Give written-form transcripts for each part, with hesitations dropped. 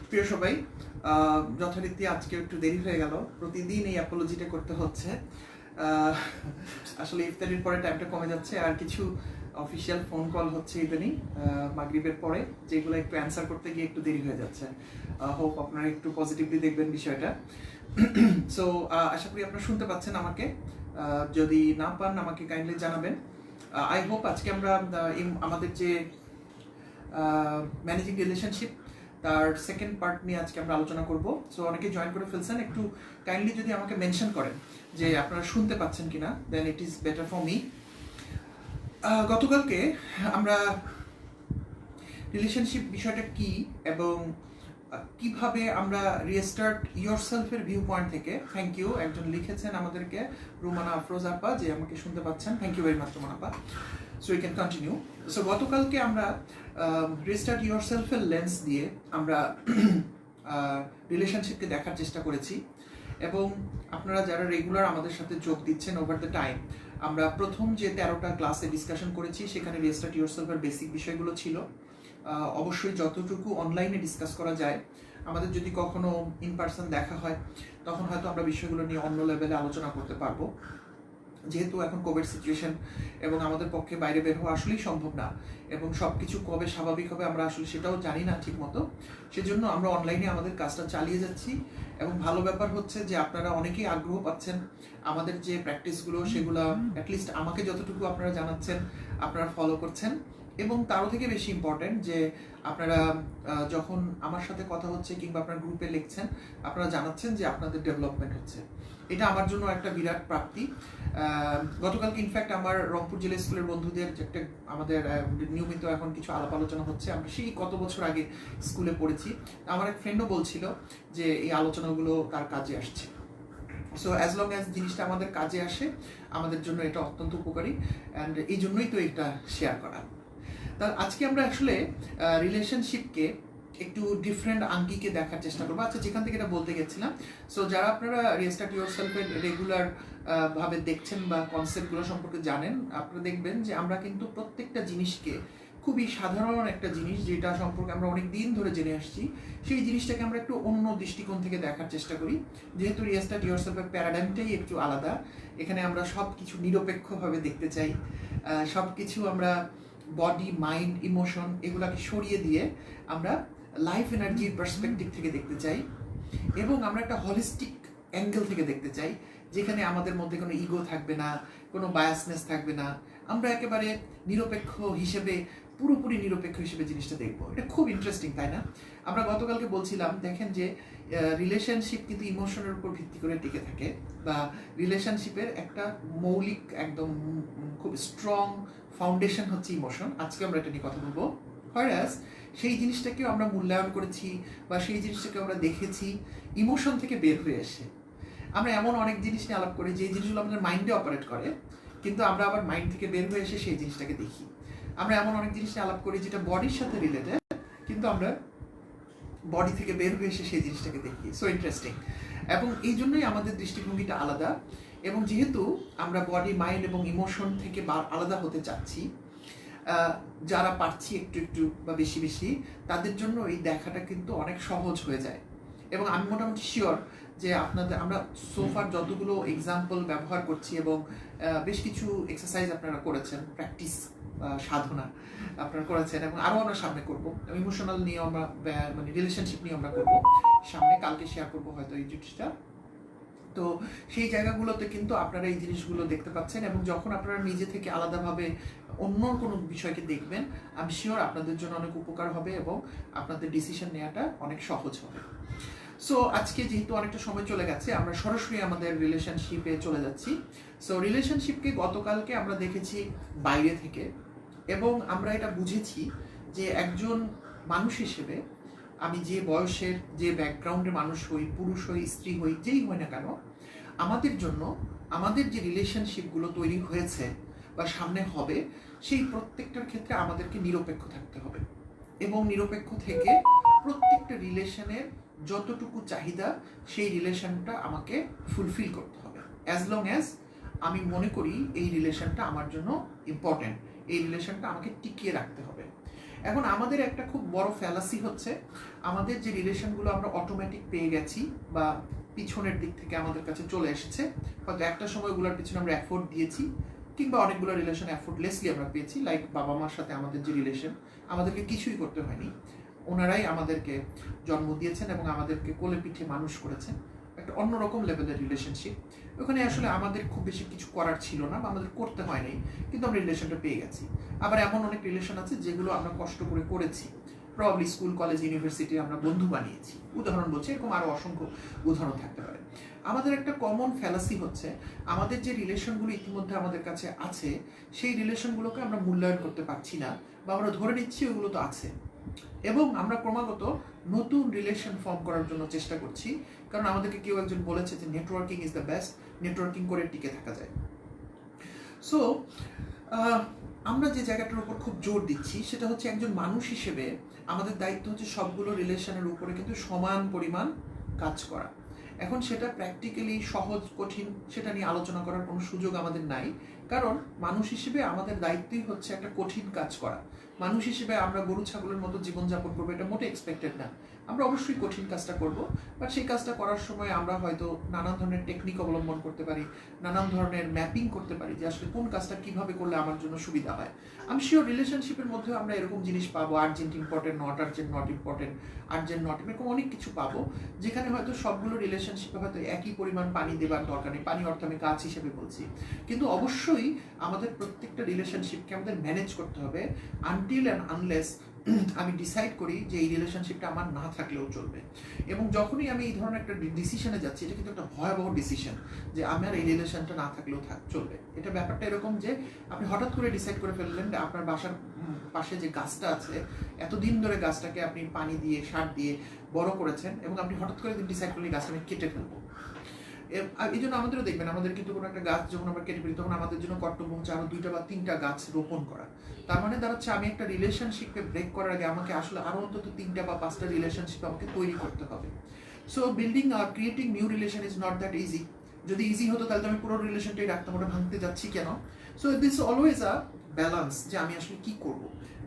প্রিয় সবাই, যথারীতি আজকে একটু দেরি হয়ে গেল। প্রতিদিন এই অ্যাপোলজিটা করতে হচ্ছে। আসলে ইফতারির পরে টাইমটা কমে যাচ্ছে, আর কিছু অফিসিয়াল ফোন কল হচ্ছে ইদানিং মাগরিবের পরে, যেগুলো একটু অ্যান্সার করতে গিয়ে একটু দেরি হয়ে যাচ্ছে। হোপ আপনারা একটু পজিটিভলি দেখবেন বিষয়টা। সো আশা করি আপনারা শুনতে পাচ্ছেন আমাকে। যদি না পান আমাকে কাইন্ডলি জানাবেন। আই হোপ আজকে আমরা আমাদের যে ম্যানেজিং রিলেশনশিপ তার সেকেন্ড পার্ট নিয়ে আজকে আমরা আলোচনা করব। সো অনেকে জয়েন করে ফেলছেন, একটু কাইন্ডলি যদি আমাকে মেনশন করেন যে আপনারা শুনতে পাচ্ছেন কিনা, then it is better for me. গতকালকে আমরা রিলেশনশিপ বিষয়টা কি এবং কিভাবে আমরা রিস্টার্ট ইয়োরসেলফের ভিউ পয়েন্ট থেকে, থ্যাংক ইউ, একজন লিখেছেন আমাদেরকে, রুমানা আফরোজ আপা, যে আমাকে শুনতে পাচ্ছেন, thank you very much Rumana আপা। So you can continue. So গতকালকে আমরা রিস্টার্ট ইয়োরসেলফের লেন্স দিয়ে আমরা রিলেশনশিপকে দেখার চেষ্টা করেছি, এবং আপনারা যারা রেগুলার আমাদের সাথে যোগ দিচ্ছেন ওভার দ্য টাইম, আমরা প্রথম যে 13টা ক্লাসে ডিসকাশন করেছি সেখানে রিস্টার্ট ইয়োরসেলফের বেসিক বিষয়গুলো ছিল। অবশ্যই যতটুকু অনলাইনে ডিসকাস করা যায়, আমাদের যদি কখনো ইন পার্সন দেখা হয় তখন হয়তো আমরা বিষয়গুলো নিয়ে অন্য লেভেলে আলোচনা করতে পারবো। যেহেতু এখন কোভিড সিচুয়েশন এবং আমাদের পক্ষে বাইরে বের হওয়া আসলেই সম্ভব না, এবং সব কিছু কবে স্বাভাবিক হবে আমরা আসলে সেটাও জানি না ঠিক মতো, সেজন্য আমরা অনলাইনে আমাদের কাজটা চালিয়ে যাচ্ছি। এবং ভালো ব্যাপার হচ্ছে যে আপনারা অনেকেই আগ্রহ পাচ্ছেন আমাদের যে প্র্যাকটিসগুলো, সেগুলো অ্যাটলিস্ট আমাকে যতটুকু আপনারা জানাচ্ছেন আপনারা ফলো করছেন। এবং তারও থেকে বেশি ইম্পর্টেন্ট যে আপনারা যখন আমার সাথে কথা হচ্ছে কিংবা আপনার গ্রুপে লিখছেন, আপনারা জানাচ্ছেন যে আপনাদের ডেভেলপমেন্ট হচ্ছে। এটা আমার জন্য একটা বিরাট প্রাপ্তি। গতকালকে ইনফ্যাক্ট আমার রংপুর জেলা স্কুলের বন্ধুদের একটা আমাদের নিয়মিত এখন কিছু আলাপ আলোচনা হচ্ছে। আমরা সেই কত বছর আগে স্কুলে পড়েছি, আমার এক ফ্রেন্ডও বলছিল যে এই আলোচনাগুলো তার কাজে আসছে। সো অ্যাজ লং অ্যাজ জিনিসটা আমাদের কাজে আসে, আমাদের জন্য এটা অত্যন্ত উপকারী, অ্যান্ড এই জন্যই তো এটা শেয়ার করা। তা আজকে আমরা আসলে রিলেশনশিপকে একটু ডিফারেন্ট আঙ্গিকে দেখার চেষ্টা করবো। আচ্ছা, যেখান থেকে এটা বলতে গেছিলাম, সো যারা আপনারা রিস্টার্ট ইয়োরসেলফের রেগুলার ভাবে দেখছেন বা কনসেপ্টগুলো সম্পর্কে জানেন, আপনারা দেখবেন যে আমরা কিন্তু প্রত্যেকটা জিনিসকে খুবই সাধারণ একটা জিনিস যেটা সম্পর্কে আমরা অনেক দিন ধরে জেনে আসছি, সেই জিনিসটাকে আমরা একটু অন্য দৃষ্টিকোণ থেকে দেখার চেষ্টা করি। যেহেতু রিস্টার্ট ইয়োরসেলফের প্যারাডাইমটাই একটু আলাদা, এখানে আমরা সব কিছু নিরপেক্ষভাবে দেখতে চাই। সব কিছু আমরা বডি, মাইন্ড, ইমোশন এগুলাকে সরিয়ে দিয়ে আমরা লাইফ এনার্জির পার্সপেক্টিভ থেকে দেখতে চাই, এবং আমরা একটা হলিস্টিক অ্যাঙ্গেল থেকে দেখতে চাই, যেখানে আমাদের মধ্যে কোনো ইগো থাকবে না, কোনো বায়াসনেস থাকবে না। আমরা একেবারে নিরপেক্ষ হিসেবে, পুরোপুরি নিরপেক্ষ হিসেবে জিনিসটা দেখবো। এটা খুব ইন্টারেস্টিং, তাই না? আমরা গতকালকে বলছিলাম, দেখেন যে রিলেশনশিপ কিন্তু ইমোশনের উপর ভিত্তি করে টিকে থাকে, বা রিলেশনশিপের একটা মৌলিক একদম খুব স্ট্রং ফাউন্ডেশন হচ্ছে ইমোশন। আজকে আমরা এটা নিয়ে কথা বলবো। হয়রাস সেই জিনিসটাকেও আমরা মূল্যায়ন করেছি বা সেই জিনিসটাকে আমরা দেখেছি ইমোশন থেকে বের হয়ে এসে। আমরা এমন অনেক জিনিস নিয়ে আলাপ করি যে জিনিসগুলো আমাদের মাইন্ডে অপারেট করে, কিন্তু আমরা আবার মাইন্ড থেকে বের হয়ে এসে সেই জিনিসটাকে দেখি। আমরা এমন অনেক জিনিস নিয়ে আলাপ করি যেটা বডির সাথে রিলেটেড, কিন্তু আমরা বডি থেকে বের হয়ে এসে সেই জিনিসটাকে দেখি। So interesting. এবং এই জন্যই আমাদের দৃষ্টিভঙ্গিটা আলাদা। এবং যেহেতু আমরা বডি, মাইন্ড এবং ইমোশন থেকে আলাদা হতে চাচ্ছি, যারা পারছি একটু একটু বা বেশি বেশি, তাদের জন্য এই দেখাটা কিন্তু অনেক সহজ হয়ে যায়। এবং আমি মোটামুটি শিওর যে আমরা সোফার যতগুলো এক্সাম্পল ব্যবহার করছি এবং বেশ কিছু এক্সারসাইজ আপনারা করেছেন, প্র্যাকটিস, সাধনা আপনারা করেছেন, এবং আরও আমরা সামনে করবো। ইমোশনাল নিয়ে আমরা মানে রিলেশনশিপ নিয়ে আমরা করবো সামনে, কালকে শেয়ার করবো হয়তো এই জিনিসটা। তো সেই জায়গাগুলোতে কিন্তু আপনারা এই জিনিসগুলো দেখতে পাচ্ছেন, এবং যখন আপনারা নিজে থেকে আলাদাভাবে অন্য কোনো বিষয়কে দেখবেন, আমি শিওর আপনাদের জন্য অনেক উপকার হবে এবং আপনাদের ডিসিশন নেওয়াটা অনেক সহজ হবে। সো আজকে যেহেতু অনেকটা সময় চলে গেছে, আমরা সরাসরি আমাদের রিলেশনশিপে চলে যাচ্ছি। সো রিলেশনশিপকে গতকালকে আমরা দেখেছি বাইরে থেকে, এবং আমরা এটা বুঝেছি যে একজন মানুষ হিসেবে আমি যে বয়সের, যে ব্যাকগ্রাউন্ডের মানুষ হই, পুরুষ হই, স্ত্রী হই, যেই হই না কেন, আমাদের জন্য আমাদের যে রিলেশনশিপগুলো তৈরি হয়েছে বা সামনে হবে, সেই প্রত্যেকটার ক্ষেত্রে আমাদেরকে নিরপেক্ষ থাকতে হবে, এবং নিরপেক্ষ থেকে প্রত্যেকটা রিলেশনের যতটুকু চাহিদা সেই রিলেশনটা আমাকে ফুলফিল করতে হবে, অ্যাজ লং অ্যাজ আমি মনে করি এই রিলেশনটা আমার জন্য ইম্পর্টেন্ট, এই রিলেশনটা আমাকে টিকিয়ে রাখতে হবে। এখন আমাদের একটা খুব বড় ফ্যালাসি হচ্ছে আমাদের যে রিলেশনগুলো আমরা অটোমেটিক পেয়ে গেছি বা পিছনের দিক থেকে আমাদের কাছে চলে এসেছে, হয়তো একটা সময় ওগুলোর পিছনে আমরা এফোর্ট দিয়েছি, কিংবা অনেকগুলো রিলেশন এফোর্টলেসলি আমরা পেয়েছি, লাইক বাবা মার সাথে আমাদের যে রিলেশন, আমাদেরকে কিছুই করতে হয়নি, ওনারাই আমাদেরকে জন্ম দিয়েছেন এবং আমাদেরকে কোলে পিঠে মানুষ করেছেন, একটা অন্যরকম লেভেলের রিলেশনশিপ। ওখানে আসলে আমাদের খুব বেশি কিছু করার ছিল না বা আমাদের করতে হয়নি, কিন্তু আমরা রিলেশনটা পেয়ে গেছি। আবার এমন অনেক রিলেশন আছে যেগুলো আমরা কষ্ট করে করেছি, প্রবাবলি স্কুল কলেজ ইউনিভার্সিটি আমরা বন্ধু বানিয়েছি, উদাহরণ বলছি, এরকম আরও অসংখ্য উদাহরণ থাকতে পারে। আমাদের একটা কমন ফ্যালাসি হচ্ছে আমাদের যে রিলেশনগুলো ইতিমধ্যে আমাদের কাছে আছে সেই রিলেশনগুলোকে আমরা মূল্যায়ন করতে পারছি না, বা আমরা ধরে নিচ্ছি ওগুলো তো আছে, এবং আমরা ক্রমাগত নতুন রিলেশন ফর্ম করার জন্য চেষ্টা করছি, কারণ আমাদেরকে কেউ একজন বলেছে যে networking is the best, networking করে টিকে থাকা যায়। সো আমরা যে জায়গাটার উপর খুব জোর দিচ্ছি সেটা হচ্ছে একজন মানুষ হিসেবে আমাদের দায়িত্ব হচ্ছে সবগুলো রিলেশনের উপরে কিন্তু সমান পরিমাণ কাজ করা। এখন সেটা প্র্যাকটিক্যালি সহজ কঠিন সেটা নিয়ে আলোচনা করার কোনো সুযোগ আমাদের নাই, কারণ মানুষ হিসেবে আমাদের দায়িত্বই হচ্ছে একটা কঠিন কাজ করা। মানুষ হিসেবে আমরা গরু ছাগলের মতো জীবনযাপন করবো এটা মোটে এক্সপেক্টেড না। আমরা অবশ্যই কঠিন কাজটা করব, বাট সেই কাজটা করার সময় আমরা হয়তো নানান ধরনের টেকনিক অবলম্বন করতে পারি, নানান ধরনের ম্যাপিং করতে পারি যে আসলে কোন কাজটা কিভাবে করলে আমার জন্য সুবিধা হয়। আমি শিওর রিলেশনশিপের মধ্যেও আমরা এরকম জিনিস পাবো, urgent important, not urgent, not important, urgent not, এরকম অনেক কিছু পাবো, যেখানে হয়তো সবগুলো রিলেশনশিপে হয়তো একই পরিমাণ পানি দেবার দরকার নেই। পানি অর্থ আমি কাজ হিসেবে বলছি, কিন্তু অবশ্যই আমাদের প্রত্যেকটা রিলেশনশিপকে আমাদের ম্যানেজ করতে হবে আনটিল অ্যান্ড আনলেস আমি ডিসাইড করি যে এই রিলেশনশিপটা আমার না থাকলেও চলবে। এবং যখনই আমি এই ধরনের একটা ডিসিশনে যাচ্ছি, এটা কিন্তু একটা ভয়াবহ ডিসিশন যে আমার এই রিলেশনটা না থাকলেও চলবে। এটা ব্যাপারটা এরকম যে আপনি হঠাৎ করে ডিসাইড করে ফেললেন যে আপনার বাসার পাশে যে গাছটা আছে, এতদিন ধরে গাছটাকে আপনি পানি দিয়ে সার দিয়ে বড় করেছেন, এবং আপনি হঠাৎ করে ডিসাইড করলেন গাছটা আমি কেটে ফেলবো। এই জন্য আমাদেরও দেখবেন, আমাদের কিন্তু কোনো একটা গাছ যখন আমরা কেটে ফেলি তখন আমাদের জন্য কর্তব্য হচ্ছে আরো 2টা বা 3টা গাছ রোপণ করা। তার মানে দাঁড়াচ্ছে আমি একটা রিলেশনশিপকে ব্রেক করার আগে আমাকে আসলে আরো অন্তত 3টা বা 5টা রিলেশনশিপ আমাকে তৈরি করতে হবে। So building R creating new relation is not that easy. যদি ইজি হতো তাহলে আমি পুরো রিলেশনটাই রাখতাম, ওটা ভাঙতে যাচ্ছি কেন? So this always a balance যে আমি আসলে কি করব।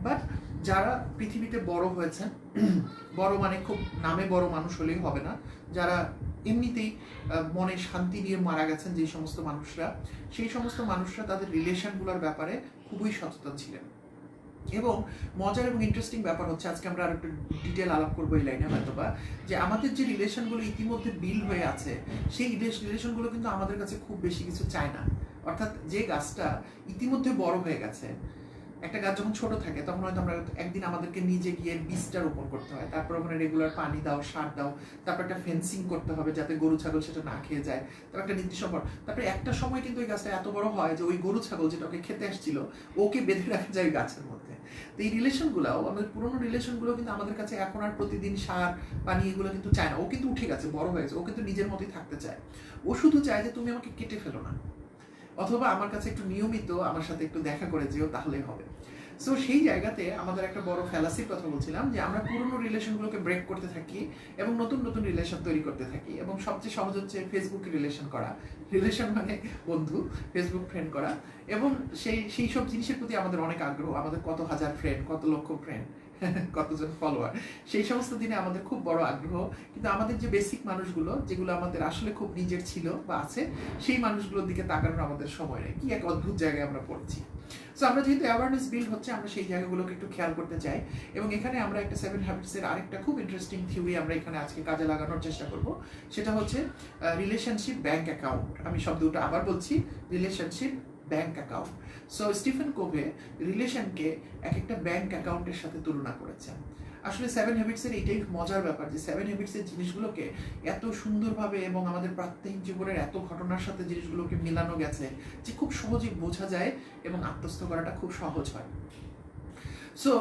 বাট যারা পৃথিবীতে বড় হয়েছেন, বড় মানে খুব নামে বড় মানুষ হলেই হবে না, যারা এমনিতেই মনে শান্তি নিয়ে মারা গেছেন যে সমস্ত মানুষরা, সেই সমস্ত মানুষরা তাদের রিলেশনগুলোর ব্যাপারে খুবই সচেতন ছিলেন। এবং মজার এবং ইন্টারেস্টিং ব্যাপার হচ্ছে, আজকে আমরা আর একটু ডিটেল আলাপ করবো এই লাইনে হয়তোবা, যে আমাদের যে রিলেশনগুলো ইতিমধ্যে বিল হয়ে আছে সেই রিলেশনগুলো কিন্তু আমাদের কাছে খুব বেশি কিছু চায় না। অর্থাৎ যে গাছটা ইতিমধ্যে বড় হয়ে গেছে, একটা গাছ যখন ছোট থাকে তখন হয়তো আমরা একদিন আমাদেরকে নিজে গিয়ে বীজটা রোপণ করতে হয়, তারপর ওখানে রেগুলার পানি দাও, সার দাও, তারপর একটা ফেন্সিং করতে হবে যাতে গরু ছাগল সেটা না খেয়ে যায়, তারপর একটা নির্দিষ্ট পর, তারপরে একটা সময় কিন্তু ওই গাছটা এত বড় হয় যে ওই গরু ছাগল যেটা ওকে খেতে আসছিল ওকে বেঁধে রাখা যায় গাছের মধ্যে। তো এই রিলেশনগুলোও, আমাদের পুরোনো রিলেশনগুলো কিন্তু আমাদের কাছে এখন আর প্রতিদিন সার পানি এগুলো কিন্তু চায় না। ও কিন্তু উঠে গেছে, বড় হয়েছে, ও কিন্তু নিজের মতোই থাকতে চায়। ও শুধু চায় যে তুমি আমাকে কেটে ফেলো না, অথবা আমার কাছে একটু নিয়মিত আমার সাথে একটু দেখা করে যেও, তাহলেই হবে। সো সেই জায়গাতে আমাদের একটা বড় ফ্যালাসির কথা বলছিলাম যে আমরা পুরনো রিলেশনগুলোকে ব্রেক করতে থাকি এবং নতুন নতুন রিলেশন তৈরি করতে থাকি, এবং সবচেয়ে সহজ হচ্ছে ফেসবুকে রিলেশন করা। রিলেশন মানে বন্ধু, ফেসবুক ফ্রেন্ড করা, এবং সেই সব জিনিসের প্রতি আমাদের অনেক আগ্রহ। আমাদের কত হাজার ফ্রেন্ড, কত লক্ষ ফ্রেন্ড, কতজন ফলোয়ার, সেই সমস্ত দিনে আমাদের খুব বড় আগ্রহ। কিন্তু আমাদের যে বেসিক মানুষগুলো, যেগুলো আমাদের আসলে খুব নিজের ছিল বা আছে, সেই মানুষগুলোর দিকে তাকানোর আমাদের সময় নেই। কি এক অদ্ভুত জায়গায় আমরা পড়ছি। সো আমরা যেহেতু অ্যাওয়ারনেস বিল্ড হচ্ছে, আমরা সেই জায়গাগুলোকে একটু খেয়াল করতে চাই, এবং এখানে আমরা একটা 7 হ্যাবিটসের আরেকটা খুব ইন্টারেস্টিং থিওরি আমরা এখানে আজকে কাজে লাগানোর চেষ্টা করব। সেটা হচ্ছে রিলেশনশিপ ব্যাংক অ্যাকাউন্ট। আমি শব্দটা আবার বলছি, relationship bank account. So Stephen Covey রিলেশনকে এক একটা ব্যাংক অ্যাকাউন্টের সাথে তুলনা করেছেন। আসলে 7 হ্যাবিটসের এইটাই মজার ব্যাপার যে 7 হ্যাবিটসের জিনিসগুলোকে এত সুন্দরভাবে এবং আমাদের প্রাত্যহিক জীবনের এত ঘটনার সাথে জিনিসগুলোকে মিলানো গেছে যে খুব সহজেই বোঝা যায় এবং আত্মস্থ করাটা খুব সহজ হয়। সো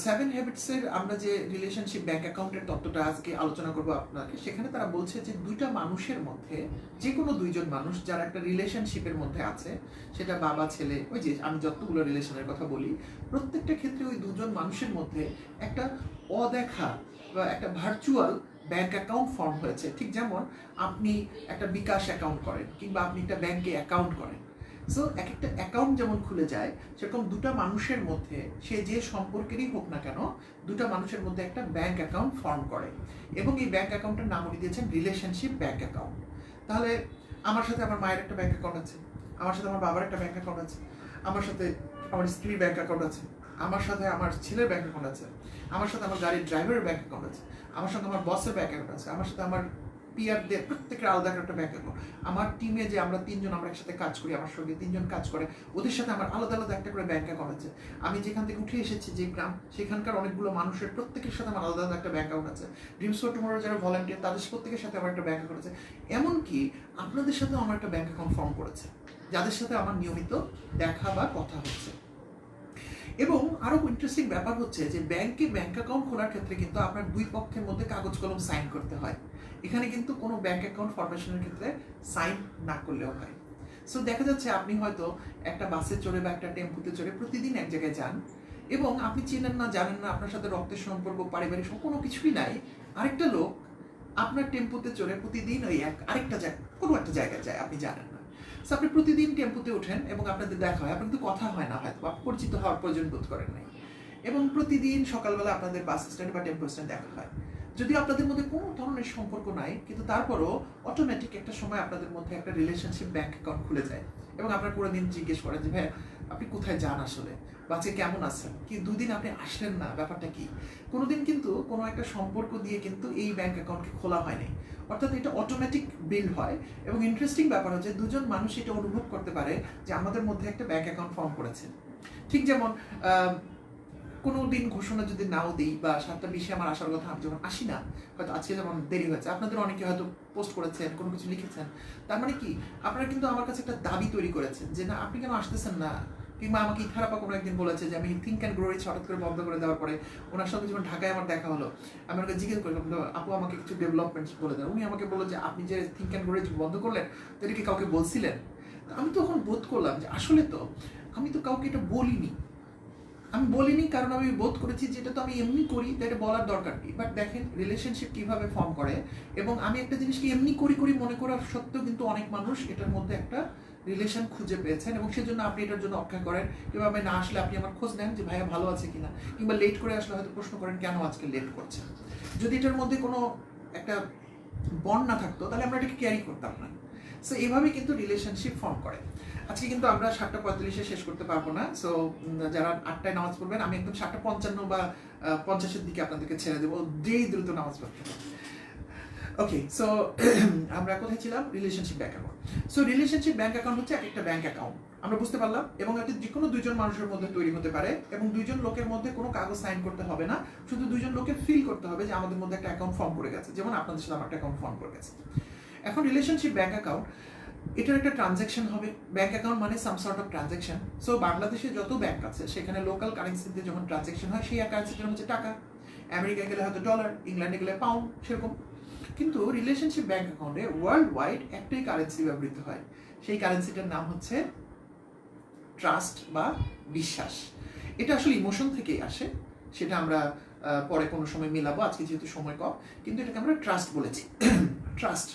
7 হ্যাবিটসের আমরা যে রিলেশনশিপ ব্যাংক অ্যাকাউন্টের তত্ত্বটা আজকে আলোচনা করবো আপনাকে, সেখানে তারা বলছে যে দুইটা মানুষের মধ্যে, যে কোনো দুইজন মানুষ যারা একটা রিলেশনশিপের মধ্যে আছে, সেটা বাবা ছেলে, ওই যে আমি যতগুলো রিলেশনের কথা বলি, প্রত্যেকটা ক্ষেত্রে ওই দুজন মানুষের মধ্যে একটা অদেখা বা একটা ভার্চুয়াল ব্যাংক অ্যাকাউন্ট ফর্ম হয়েছে। ঠিক যেমন আপনি একটা বিকাশ অ্যাকাউন্ট করেন কিংবা আপনি একটা ব্যাংকে অ্যাকাউন্ট করেন, সো এক একটা অ্যাকাউন্ট যেমন খুলে যায়, সেরকম দুটা মানুষের মধ্যে, সে যে সম্পর্কেরই হোক না কেন, দুটা মানুষের মধ্যে একটা ব্যাংক অ্যাকাউন্ট ফর্ম করে, এবং এই ব্যাংক অ্যাকাউন্টের নাম উনি দিয়েছেন রিলেশনশিপ ব্যাংক অ্যাকাউন্ট। তাহলে আমার সাথে আমার মায়ের একটা ব্যাংক অ্যাকাউন্ট আছে, আমার সাথে আমার বাবার একটা ব্যাংক অ্যাকাউন্ট আছে, আমার সাথে আমার স্ত্রীর ব্যাংক অ্যাকাউন্ট আছে, আমার সাথে আমার ছেলের ব্যাংক অ্যাকাউন্ট আছে, আমার সাথে আমার গাড়ির ড্রাইভারের ব্যাংক অ্যাকাউন্ট আছে, আমার সাথে আমার বসের ব্যাংক অ্যাকাউন্ট আছে, আমার সাথে আমার পিয়ারদের প্রত্যেকের আলাদা একটা ব্যাংক অ্যাকাউন্ট, আমার টিমে যে আমরা তিনজন আমরা একসাথে কাজ করি, আমার সঙ্গে তিনজন কাজ করে, ওদের সাথে আমার আলাদা আলাদা একটা করে ব্যাংক অ্যাকাউন্ট আছে। আমি যেখান থেকে উঠে এসেছি, যে গ্রাম, সেখানকার অনেকগুলো মানুষের প্রত্যেকের সাথে আমার আলাদা আলাদা একটা ব্যাংক অ্যাকাউন্ট আছে। ড্রিমস ফর টুমরো যারা ভলান্টিয়ার, তাদের প্রত্যেকের সাথে আমার একটা ব্যাংক অ্যাকাউন্ট আছে। এমনকি আপনাদের সাথে আমার একটা ব্যাংক অ্যাকাউন্ট ফর্ম করেছে, যাদের সাথে আমার নিয়মিত দেখা বা কথা হচ্ছে। এবং আরো ইন্টারেস্টিং ব্যাপার হচ্ছে যে ব্যাংকে ব্যাংক অ্যাকাউন্ট খোলার ক্ষেত্রে কিন্তু আপনার দুই পক্ষের মধ্যে কাগজ কলম সাইন করতে হয়। এখানে কিন্তু কোনো ব্যাংক অ্যাকাউন্ট ফরমেশনের ক্ষেত্রে সাইন না করলেও হয়। সো দেখা যাচ্ছে আপনি হয়তো একটা বাসে চড়ে বা একটা টেম্পুতে চড়ে প্রতিদিন এক জায়গায় যান, এবং আপনি চেনেন না, জানেন না, আপনার সাথে রক্তের সম্পর্ক, পারিবারিক কোনো কিছুই নাই, আরেকটা লোক আপনার টেম্পুতে চড়ে প্রতিদিন ওই আরেকটা জায়গা, কোনো একটা জায়গায় যায়, আপনি জানেন না। সো আপনি প্রতিদিন টেম্পুতে ওঠেন এবং আপনাদের দেখা হয়, আপনার কিন্তু কথা হয় না, হয়তো বা পরিচিত হওয়ার প্রয়োজন বোধ করেন নাই, এবং প্রতিদিন সকালবেলা আপনাদের বাস স্ট্যান্ড বা টেম্পো স্ট্যান্ড দেখা হয়। যদিও আপনাদের মধ্যে কোনো ধরনের সম্পর্ক নাই, কিন্তু তারপরও অটোমেটিক একটা সময় আপনাদের মধ্যে একটা রিলেশনশিপ ব্যাংক অ্যাকাউন্ট খুলে যায়, এবং আপনার কোনো দিন জিজ্ঞেস করেন যে ভাই আপনি কোথায় যান আসলে, বাচ্চা কেমন আছেন, কি দুদিন আপনি আসলেন না, ব্যাপারটা কি। কোনোদিন কিন্তু কোনো একটা সম্পর্ক দিয়ে কিন্তু এই ব্যাংক অ্যাকাউন্টকে খোলা হয়নি, অর্থাৎ এটা অটোমেটিক বিল্ড হয়। এবং ইন্টারেস্টিং ব্যাপার হচ্ছে দুজন মানুষ এটা অনুভব করতে পারে যে আমাদের মধ্যে একটা ব্যাংক অ্যাকাউন্ট ফর্ম করেছে। ঠিক যেমন কোনো দিন ঘোষণা যদি নাও দিই, বা 7:20 আমার আসার কথা, আমি যখন আসি না, হয়তো আজকে যেমন দেরি হয়েছে, আপনাদের অনেকে হয়তো পোস্ট করেছেন, কোনো কিছু লিখেছেন, তার মানে কি আপনারা কিন্তু আমার কাছে একটা দাবি তৈরি করেছেন যে না, আপনি কেন আসতেছেন না। কিংবা আমাকে ইথারাপা কোনো একদিন বলেছে যে আমি থিঙ্ক অ্যান্ড গ্রো রিচ হঠাৎ করে বন্ধ করে দেওয়ার পরে ওনার সঙ্গে যখন ঢাকায় আমার দেখা হলো, আমি ওনাকে জিজ্ঞেস করলাম আপু আমাকে কিছু ডেভেলপমেন্ট বলে দেন। উনি আমাকে বললো যে আপনি যে থিঙ্ক অ্যান্ড গ্রো রিচ বন্ধ করলেন, তো এটা কি কাউকে বলছিলেন। আমি তখন বোধ করলাম যে আসলে তো আমি তো কাউকে এটা বলিনি, আমি বলিনি, কারণ আমি বোধ করেছি যে এটা তো আমি এমনি করি, এটা বলার দরকার কি। বাট দেখেন রিলেশনশিপ কিভাবে ফর্ম করে, এবং আমি একটা জিনিসকে এমনি করি করি মনে করার সত্ত্বেও কিন্তু অনেক মানুষ এটার মধ্যে একটা রিলেশন খুঁজে পেয়েছেন, এবং সেজন্য আপনি এটার জন্য অপেক্ষা করেন। কিংবা আমি না আসলে আপনি আমার খোঁজ নেন যে ভাইয়া ভালো আছে কিনা, কিংবা লেট করে আসলে হয়তো প্রশ্ন করেন কেন আজকে লেট করছেন। যদি এটার মধ্যে কোনো একটা বন্ড না থাকতো, তাহলে আমরা এটাকে ক্যারি করতাম না। সো এইভাবেই কিন্তু রিলেশনশিপ ফর্ম করে। আজকে কিন্তু আমরা 7:45 শেষ করতে পারবো না। সো যারা 8টায় নামাজ পড়বেন, আমি একদম 7:55 বা 50-এর দিকে আপনাদেরকে ছেড়ে দেবো, যেই দ্রুত নামাজ পড়তে। ওকে, সো আমরা কোথায় ছিলাম, relationship bank account. So relationship bank account হচ্ছে একটা ব্যাংক অ্যাকাউন্ট, আমরা বুঝতে পারলাম, এবং এটি যে কোনো দুইজন মানুষের মধ্যে তৈরি হতে পারে, এবং দুইজন লোকের মধ্যে কোনো কাগজ সাইন করতে হবে না, শুধু দুইজন লোকের ফিল করতে হবে যে আমাদের মধ্যে একটা অ্যাকাউন্ট ফর্ম করে গেছে, যেমন আপনাদের সাথে আমার একটা অ্যাকাউন্ট ফর্ম করে গেছে। এখন রিলেশনশিপ ব্যাংক অ্যাকাউন্ট, এটার একটা ট্রানজ্যাকশন হবে। ব্যাংক অ্যাকাউন্ট মানে some sort of transaction. So বাংলাদেশে যত ব্যাংক আছে সেখানে লোকাল কারেন্সিতে যখন ট্রানজ্যাকশন হয়, সেই কারেন্সিটার হচ্ছে টাকা। আমেরিকায় গেলে হয়তো ডলার, ইংল্যান্ডে গেলে পাউন্ড, সেরকম। কিন্তু রিলেশনশিপ ব্যাংক অ্যাকাউন্টে ওয়ার্ল্ড ওয়াইড একটাই কারেন্সি ব্যবহৃত হয়, সেই কারেন্সিটার নাম হচ্ছে ট্রাস্ট বা বিশ্বাস। এটা আসলে ইমোশন থেকেই আসে, সেটা আমরা পরে কোনো সময় মেলাবো, আজকে যেহেতু সময় কম, কিন্তু এটাকে আমরা ট্রাস্ট বলেছি। ট্রাস্ট।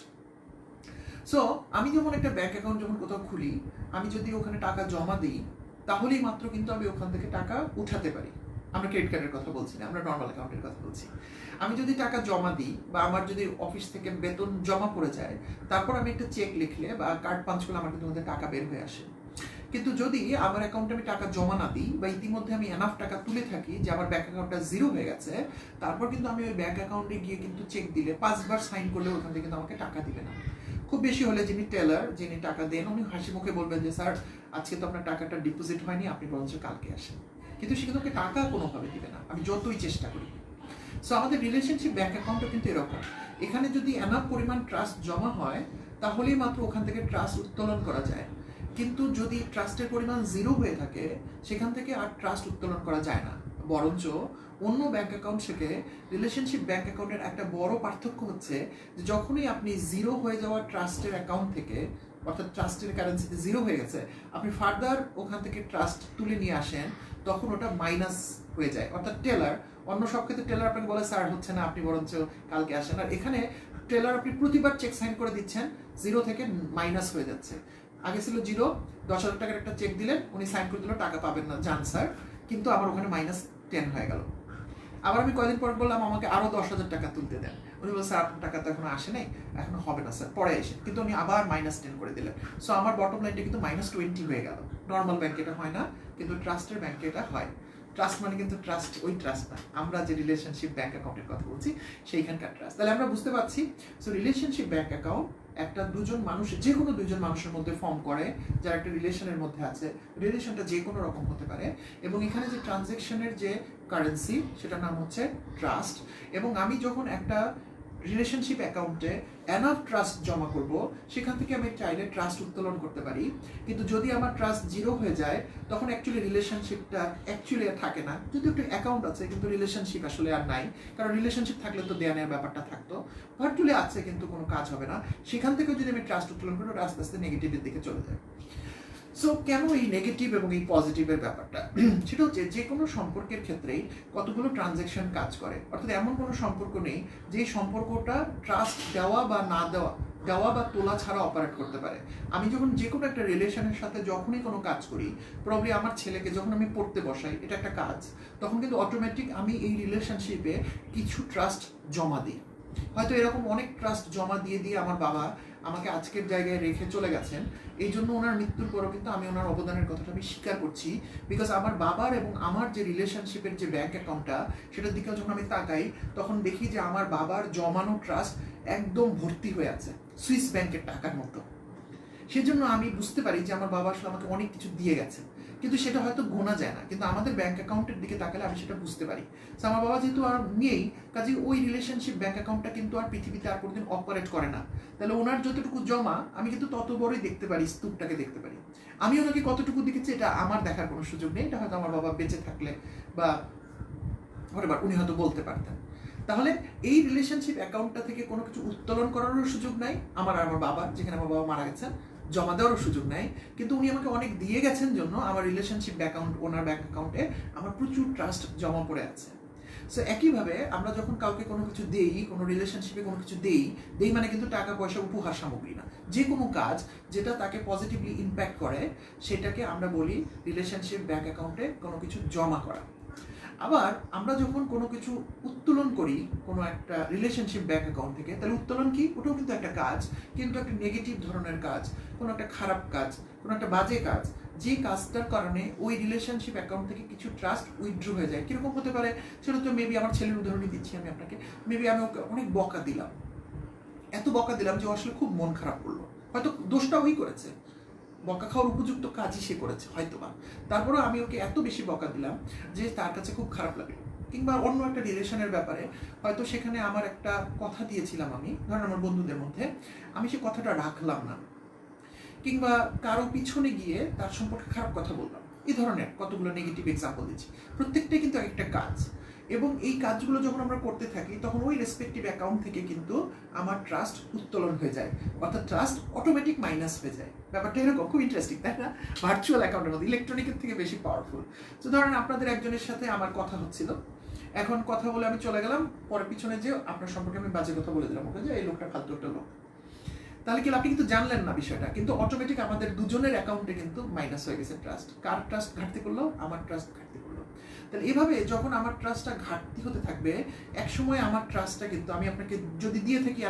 সো আমি যখন একটা ব্যাংক অ্যাকাউন্ট যখন কোথাও খুলি, আমি যদি ওখানে টাকা জমা দিই, তাহলেই মাত্র কিন্তু আমি ওখান থেকে টাকা উঠাতে পারি। আমরা ক্রেডিট কার্ডের কথা বলছি না, আমরা নর্মাল অ্যাকাউন্টের কথা বলছি। আমি যদি টাকা জমা দিই, বা আমার যদি অফিস থেকে বেতন জমা পড়ে যায়, তারপর আমি একটা চেক লিখলে বা কার্ড পাঞ্চ করলে আমার কিন্তু টাকা বের হয়ে আসে। কিন্তু যদি আমার অ্যাকাউন্টে আমি টাকা জমা না দিই, বা ইতিমধ্যে আমি এনাফ টাকা তুলে থাকি যে আমার ব্যাংক অ্যাকাউন্টটা জিরো হয়ে গেছে, তারপর কিন্তু আমি ওই ব্যাংক অ্যাকাউন্টে গিয়ে কিন্তু চেক দিলে 5 বার সাইন করলে ওখান থেকে কিন্তু আমাকে টাকা দিবে না। খুব বেশি হলে যিনি টেলার, যিনি টাকা দেন, উনি হাসি মুখে বলবেন যে স্যার আজকে তো আপনার টাকাটা ডিপোজিট হয়নি, আপনি বরঞ্চ কালকে আসেন। কিন্তু সে কিন্তু টাকা কোনোভাবে দিবে না, আমি যতই চেষ্টা করি। সো আমাদের রিলেশনশিপ ব্যাংক অ্যাকাউন্টও কিন্তু এরকম। এখানে যদি এনাফ পরিমাণ ট্রাস্ট জমা হয়, তাহলেই মাত্র ওখান থেকে ট্রাস্ট উত্তোলন করা যায়। কিন্তু যদি ট্রাস্টের পরিমাণ জিরো হয়ে থাকে, সেখান থেকে আর ট্রাস্ট উত্তোলন করা যায় না। বরঞ্চ অন্য ব্যাংক অ্যাকাউন্ট থেকে রিলেশনশিপ ব্যাংক অ্যাকাউন্টের একটা বড় পার্থক্য হচ্ছে যে যখনই আপনি জিরো হয়ে যাওয়া ট্রাস্টের অ্যাকাউন্ট থেকে, অর্থাৎ ট্রাস্টের কারেন্সিতে জিরো হয়ে গেছে, আপনি ফার্দার ওখান থেকে ট্রাস্ট তুলে নিয়ে আসেন, তখন ওটা মাইনাস হয়ে যায়। অর্থাৎ টেলার, অন্য সব ক্ষেত্রে টেলার আপনাকে বলে স্যার হচ্ছে না, আপনি বরঞ্চ কালকে আসেন। আর এখানে টেলার আপনি প্রতিবার চেক সাইন করে দিচ্ছেন, জিরো থেকে মাইনাস হয়ে যাচ্ছে। আগে ছিল 0, 10,000 টাকার একটা চেক দিলেন, উনি সাইন করে দিল, টাকা পাবেন না, যান স্যার, কিন্তু আমার ওখানে -10 হয়ে গেল। আবার আমি কয়েকদিন পর বললাম আমাকে আরো 10,000 টাকা তুলতে দেন, উনি বলছে স্যার আপনার টাকা তো এখনো আসে নাই, এখন হবে না স্যার, পরে এসে, কিন্তু উনি আবার -10 করে দিলেন। সো আমার বটম লাইনটা কিন্তু -20 হয়ে গেল। নর্মাল ব্যাংকে এটা হয় না, কিন্তু ট্রাস্টের ব্যাংকে এটা হয়। ট্রাস্ট মানে কিন্তু ট্রাস্ট ওই ট্রাস্ট না, আমরা যে রিলেশনশিপ ব্যাংক অ্যাকাউন্টের কথা বলছি সেইখানকার ট্রাস্ট। তাহলে আমরা বুঝতে পারছি, সো রিলেশনশিপ ব্যাংক অ্যাকাউন্ট একটা দুজন মানুষ, যে কোনো দুজন মানুষের মধ্যে ফর্ম করে যারা একটা রিলেশনের মধ্যে আছে। রিলেশনটা যে কোনো রকম হতে পারে, এবং এখানে যে ট্রানজ্যাকশনের যে কারেন্সি সেটার নাম হচ্ছে ট্রাস্ট। এবং আমি যখন একটা রিলেশনশিপ অ্যাকাউন্টে এনাফ ট্রাস্ট জমা করব, সেখান থেকে আমি চাইলে ট্রাস্ট উত্তোলন করতে পারি। কিন্তু যদি আমার ট্রাস্ট 0 হয়ে যায়, তখন অ্যাকচুয়ালি রিলেশনশিপটা অ্যাকচুয়ালি আর থাকে না। যদি একটা অ্যাকাউন্ট আছে কিন্তু রিলেশনশিপ আসলে আর নাই, কারণ রিলেশনশিপ থাকলে তো দেয়া নেওয়ার ব্যাপারটা থাকতো, ভার্চুয়ালি আছে কিন্তু কোনো কাজ হবে না। সেখান থেকে যদি আমি ট্রাস্ট উত্তোলন করি, ওটা আস্তে আস্তে নেগেটিভের দিকে চলে যায়। সো কেন এই নেগেটিভ এবং এই পজিটিভের ব্যাপারটা, সেটা হচ্ছে যে কোনো সম্পর্কের ক্ষেত্রেই কতগুলো ট্রানজ্যাকশন কাজ করে। অর্থাৎ এমন কোনো সম্পর্ক নেই যে সম্পর্কটা ট্রাস্ট দেওয়া বা না দেওয়া, দেওয়া বা তোলা ছাড়া অপারেট করতে পারে। আমি যখন যে কোনো একটা রিলেশনের সাথে যখনই কোনো কাজ করি, প্রবলি আমার ছেলেকে যখন আমি পড়তে বসাই, এটা একটা কাজ, তখন কিন্তু অটোমেটিক আমি এই রিলেশনশিপে কিছু ট্রাস্ট জমা দিই। হয়তো এরকম অনেক ট্রাস্ট জমা দিয়ে দিয়ে আমার বাবা আমাকে আজকের জায়গায় রেখে চলে গেছেন। এই জন্য ওনার মৃত্যুর পরও কিন্তু আমি ওনার অবদানের কথাটা আমি স্বীকার করছি, বিকজ আমার বাবার এবং আমার যে রিলেশনশিপের যে ব্যাংক অ্যাকাউন্টটা, সেটার দিকে যখন আমি তাকাই, তখন দেখি যে আমার বাবার জমানো ট্রাস্ট একদম ভর্তি হয়ে আছে, সুইস ব্যাংকের টাকার মতো। সেজন্য আমি বুঝতে পারি যে আমার বাবা আসলে আমাকে অনেক কিছু দিয়ে গেছে, কিন্তু সেটা হয়তো গোনা যায় না, কিন্তু আমাদের ব্যাংক অ্যাকাউন্টের দিকে তাকালে আমি সেটা বুঝতে পারি। আমার বাবা যেহেতু আর নেই, কাজে ওই রিলেশনশিপ ব্যাংক অ্যাকাউন্টটা কিন্তু আর পৃথিবীতে আর কোনোদিন অপারেট করে না। তাহলে ওনার যতটুকু জমা, আমি কিন্তু তত বড়ই দেখতে পারি, স্তূপটাকে দেখতে পারি। আমি ওনাকে কতটুকু দেখেছি এটা আমার দেখার কোনো সুযোগ নেই, এটা হয়তো আমার বাবা বেঁচে থাকলে বা উনি হয়তো বলতে পারতেন। তাহলে এই রিলেশনশিপ অ্যাকাউন্টটা থেকে কোনো কিছু উত্তোলন করারও সুযোগ নাই আমার বাবার, যেখানে আমার বাবা মারা গেছেন, জমা দেওয়ারও সুযোগ নাই। কিন্তু উনি আমাকে অনেক দিয়ে গেছেন জন্য আমার রিলেশনশিপ অ্যাকাউন্ট, ওনার ব্যাংক অ্যাকাউন্টে আমার প্রচুর ট্রাস্ট জমা পড়ে আছে। সো একইভাবে আমরা যখন কাউকে কোনো কিছু দেই, কোনো রিলেশনশিপে কোনো কিছু দেই মানে কিন্তু টাকা পয়সা, উপহার সামগ্রী না, যে কোনো কাজ যেটা তাকে পজিটিভলি ইম্প্যাক্ট করে, সেটাকে আমরা বলি রিলেশনশিপ ব্যাংক অ্যাকাউন্টে কোনো কিছু জমা করা। আবার আমরা যখন কোনো কিছু উত্তোলন করি কোনো একটা রিলেশনশিপ ব্যাংক অ্যাকাউন্ট থেকে, তাহলে উত্তোলন কি, ওটাও কিন্তু একটা কাজ, কিন্তু একটা নেগেটিভ ধরনের কাজ, কোনো একটা খারাপ কাজ, কোনো একটা বাজে কাজ, যে কাজটার কারণে ওই রিলেশনশিপ অ্যাকাউন্ট থেকে কিছু ট্রাস্ট উইথড্র হয়ে যায়। কিরকম হতে পারে সেটা তো মেবি, আমার ছেলের উদাহরণই দিচ্ছি আমি আপনাকে, মেবি আমি ওকে অনেক বকা দিলাম, এত বকা দিলাম যে আসলে খুব মন খারাপ করলো, হয়তো দোষটা ওই করেছে, বকা খাওয়ার উপযুক্ত কাজই সে করেছে হয়তো বা, তারপরেও আমি ওকে এত বেশি বকা দিলাম যে তার কাছে খুব খারাপ লাগলো। কিংবা অন্য একটা রিলেশনের ব্যাপারে হয়তো সেখানে আমার একটা কথা দিয়েছিলাম আমি, ধরেন আমার বন্ধুদের মধ্যে, আমি সে কথাটা রাখলাম না, কিংবা কারো পিছনে গিয়ে তার সম্পর্কে খারাপ কথা বললাম। এই ধরনের কতগুলো নেগেটিভ এক্সাম্পল দিচ্ছি, প্রত্যেকটাই কিন্তু একটা কাজ। এবং এই কাজগুলো যখন আমরা করতে থাকি, তখন ওই রেসপেক্টিভ অ্যাকাউন্ট থেকে কিন্তু আমার ট্রাস্ট উত্তোলন হয়ে যায়, অর্থাৎ ট্রাস্ট অটোমেটিক মাইনাস হয়ে যায়। ব্যাপারটা এরকম, খুব ইন্টারেস্টিং তাই না? ভার্চুয়াল অ্যাকাউন্টের মধ্যে ইলেকট্রনিকের থেকে বেশি পাওয়ারফুল। তো ধরেন আপনাদের একজনের সাথে আমার কথা হচ্ছিল, এখন কথা বলে আমি চলে গেলাম, পরে পিছনে যে আপনার সম্পর্কে আমি বাজে কথা বলে দিলাম ওকে, যে এই লোকটা ফালতু একটা লোক, তাহলে কি আপনি কিন্তু জানলেন না বিষয়টা, কিন্তু অটোমেটিক আমাদের দুজনের অ্যাকাউন্টে কিন্তু মাইনাস হয়ে গেছে ট্রাস্ট। কার ট্রাস্ট ঘাটতি করলো? আমার ট্রাস্ট ঘাটতি করলো। তাহলে এভাবে যখন আমার ট্রাস্টটা ঘাটতি হতে থাকবে, এক সময় আমার ট্রাস্টটা কিন্তু, আমি আপনাকে যদি দিয়ে থাকি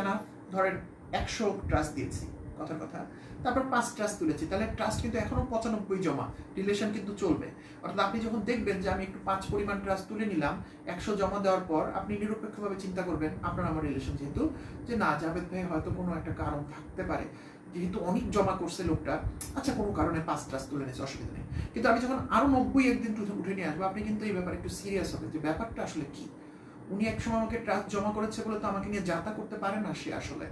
ধরেন 100 ট্রাস্ট দিয়েছি কথার কথা, তারপর 5 ট্রাস্ট তুলেছি, তাহলে ট্রাস্ট কিন্তু এখনো 95 জমা, রিলেশন কিন্তু চলবে। অর্থাৎ আপনি যখন দেখবেন যে আমি একটু 5 পরিমাণ ট্রাস্ট তুলে নিলাম, 100 জমা দেওয়ার পর আপনি নিরপেক্ষভাবে চিন্তা করবেন আপনার আমার রিলেশন যেহেতু, যে না, জাভেদ ভাই হয়তো কোনো একটা কারণ থাকতে পারে, যেহেতু অনেক জমা করছে লোকটা, আচ্ছা কোনো কারণে 5 ট্রাস্ট তুলে নিয়েছে, অসুবিধা নেই। কিন্তু আমি যখন আরো 90 একদিন উঠে নিয়ে আসবো, আপনি কিন্তু এই ব্যাপারে একটু সিরিয়াস হবেন যে ব্যাপারটা আসলে কি। উনি একসময় আমাকে ট্রাস্ট জমা করেছে বলে তো আমাকে নিয়ে যাতা করতে পারে না সে আসলে,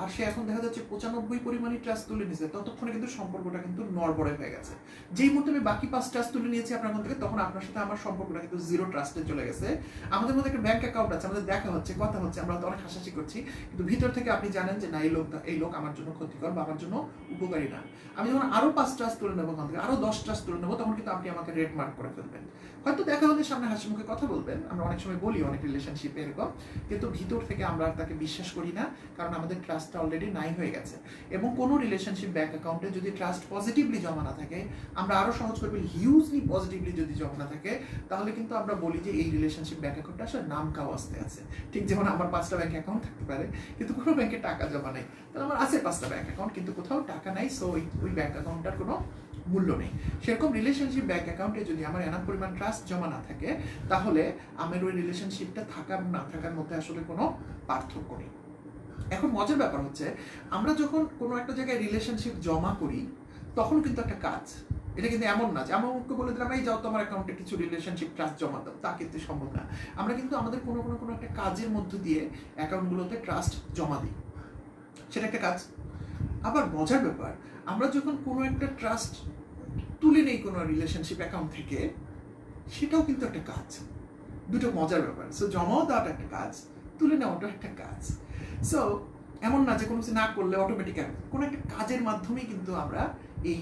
আর সে এখন দেখা যাচ্ছে 95 পরিমাণই ট্রাস্ট তুলে নিয়েছে, ততক্ষণে কিন্তু সম্পর্কটা কিন্তু নড়বড়ে হয়ে গেছে। যেই মুহূর্তে আমি বাকি 5 ট্রাস্ট তুলে নিয়েছি আপনার মধ্যে থেকে, তখন আপনার সাথে আমার সম্পর্কটা কিন্তু 0 ট্রাস্টে চলে গেছে। আমাদের মধ্যে একটা ব্যাংক অ্যাকাউন্ট আছে, আমাদের দেখা হচ্ছে, কথা হচ্ছে, আমরা তো অনেক হাসাহাসি করছি, কিন্তু ভিতর থেকে আপনি জানেন যে না, এই লোক আমার জন্য ক্ষতিকর বা আমার জন্য উপকারী না। আমি যখন আরো 5 ট্রাস্ট তুলে নেবো, ওখান থেকে আরো 10 ট্রাস্ট তুলে নেবো, তখন কিন্তু আপনি আমাকে রেড মার্ক করে ফেলবেন। হয়তো দেখা হলে সামনে হাসি মুখে কথা বলবেন, আমরা অনেক সময় বলি অনেক রিলেশনশিপে এরকম, কিন্তু ভিতর থেকে আমরা তাকে বিশ্বাস করি না, কারণ আমাদের ট্রাস্ট ট্রাস্টটা অলরেডি নাই হয়ে গেছে। এবং কোনো রিলেশনশিপ ব্যাংক অ্যাকাউন্টে যদি ট্রাস্ট পজিটিভলি জমা না থাকে, আমরা আরও সহজ করে বলি হিউজলি পজিটিভলি যদি জমা না থাকে, তাহলে কিন্তু আমরা বলি যে এই রিলেশনশিপ ব্যাংক অ্যাকাউন্টটা আসলে নাম কাওয়াস্তে আছে। ঠিক যেমন আমার 5টা ব্যাংক অ্যাকাউন্ট থাকতে পারে কিন্তু কোনো ব্যাংকে টাকা জমা নেই, তাহলে আমার আছে 5টা ব্যাংক অ্যাকাউন্ট কিন্তু কোথাও টাকা নাই, সো ওই ব্যাংক অ্যাকাউন্টটার কোনো মূল্য নেই। সেরকম রিলেশনশিপ ব্যাংক অ্যাকাউন্টে যদি আমার এনাফ পরিমাণ ট্রাস্ট জমা না থাকে, তাহলে আমার ওই রিলেশনশিপটা থাকার না থাকার মধ্যে আসলে কোনো পার্থক্য নেই। এখন মজার ব্যাপার হচ্ছে, আমরা যখন কোনো একটা জায়গায় রিলেশনশিপ জমা করি তখন কিন্তু একটা কাজ, এটা কিন্তু এমন না যে আমাকে বলে দিলাম এই যাও তোমার অ্যাকাউন্টে কিছু রিলেশনশিপ ট্রাস্ট জমা দাও, তা কিন্তু সম্ভব না। আমরা কিন্তু আমাদের কোনো একটা কাজের মধ্য দিয়ে অ্যাকাউন্টগুলোতে ট্রাস্ট জমা দিই, সেটা একটা কাজ। আবার মজার ব্যাপার, আমরা যখন কোনো একটা ট্রাস্ট তুলে নেই কোনো রিলেশনশিপ অ্যাকাউন্ট থেকে, সেটাও কিন্তু একটা কাজ। দুটো মজার ব্যাপার। সো জমাও দেওয়াটা একটা কাজ, তুলে নেওয়াটা একটা কাজ। সো এমন না যে কোনো কিছু না করলে অটোমেটিক কোনো একটা কাজের মাধ্যমেই কিন্তু আমরা এই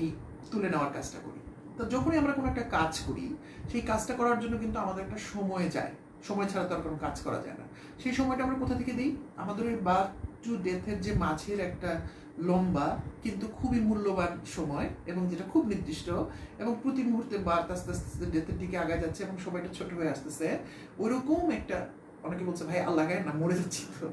তুলে নেওয়ার কাজটা করি। তো যখনই আমরা কোনো একটা কাজ করি, সেই কাজটা করার জন্য কিন্তু আমাদের একটা সময় যায়, সময় ছাড়া তো আর কোনো কাজ করা যায় না। সেই সময়টা আমরা কোথা থেকে দিই? আমাদের ওই বার্থ টু ডেথের যে মাঝের একটা লম্বা কিন্তু খুবই মূল্যবান সময়, এবং যেটা খুব নির্দিষ্ট, এবং প্রতি মুহূর্তে বার্থ আস্তে আস্তে ডেথের দিকে আগায় যাচ্ছে এবং সময়টা ছোট হয়ে আসতেছে, ওরকম একটা, অনেকে বলছে ভাই আল্লাহ গায়ে না মরে যাচ্ছি তো।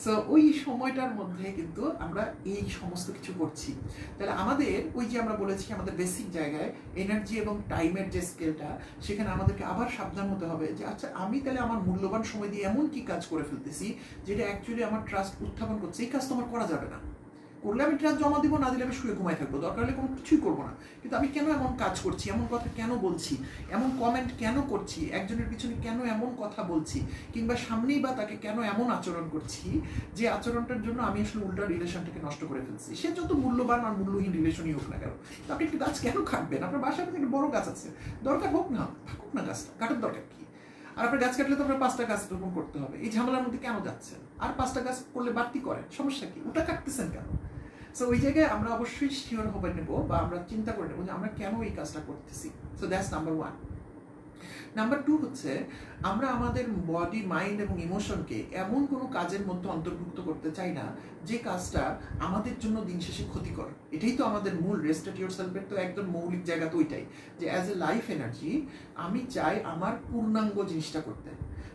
সো ওই সময়টার মধ্যে কিন্তু আমরা এই সমস্ত কিছু করছি। তাহলে আমাদের ওই যে আমরা বলেছি আমাদের বেসিক জায়গায় এনার্জি এবং টাইমের যে স্কেলটা, সেখানে আমাদেরকে আবার সাবধান হতে হবে যে আচ্ছা আমি তাহলে আমার মূল্যবান সময় দিয়ে এমন কি কাজ করে ফেলতেছি যেটা অ্যাকচুয়ালি আমার ট্রাস্ট উত্থাপন করছে, এই কাজ তো আমার করা যাবে না। করলে আমি ট্রাস্ট জমা দিব, না দিলে আমি শুয়ে ঘুমাই থাকবো, দরকার হলে কোনো কিছুই করবো না। কিন্তু আমি কেন এমন কাজ করছি, এমন কথা কেন বলছি, এমন কমেন্ট কেন করছি, একজনের পিছনে কেন এমন কথা বলছি, কিংবা সামনেই বা তাকে কেন এমন আচরণ করছি যে আচরণটার জন্য আমি আসলে উল্টা রিলেশনটাকে নষ্ট করে ফেলছি। সে যত মূল্যবান আর মূল্যহীন রিলেশনই হোক না কেন, তো আপনি একটা গাছ কেন কাটবেন? আপনার বাসায় একটা বড় গাছ আছে, দরকার হোক না থাকুক না গাছটা, কাটার দরকার কি? আর আপনার গাছ কাটলে তো আপনার 5টা গাছ রোপণ করতে হবে, এই ঝামেলার মধ্যে কেন যাচ্ছেন? আর 5টা গাছ করলে বাড়তি করেন, সমস্যা কি? ওটা কাটতেছেন কেন? সো ওই জায়গায় আমরা অবশ্যই শিওর হবে নেবো, বা আমরা চিন্তা করে নেবো যে আমরা কেন এই কাজটা করতেছি। So that's number 1। নাম্বার 2 হচ্ছে, আমরা আমাদের বডি, মাইন্ড এবং ইমোশনকে এমন কোনো কাজের মধ্যে অন্তর্ভুক্ত করতে চাই না যে কাজটা আমাদের জন্য দিন শেষে ক্ষতিকর। এটাই তো আমাদের মূল রেস্ট এট ইয়োরসেলফের তো একদম মৌলিক জায়গা তো ওইটাই, যে অ্যাজ এ লাইফ এনার্জি আমি চাই আমার পূর্ণাঙ্গ জিনিসটা করতে।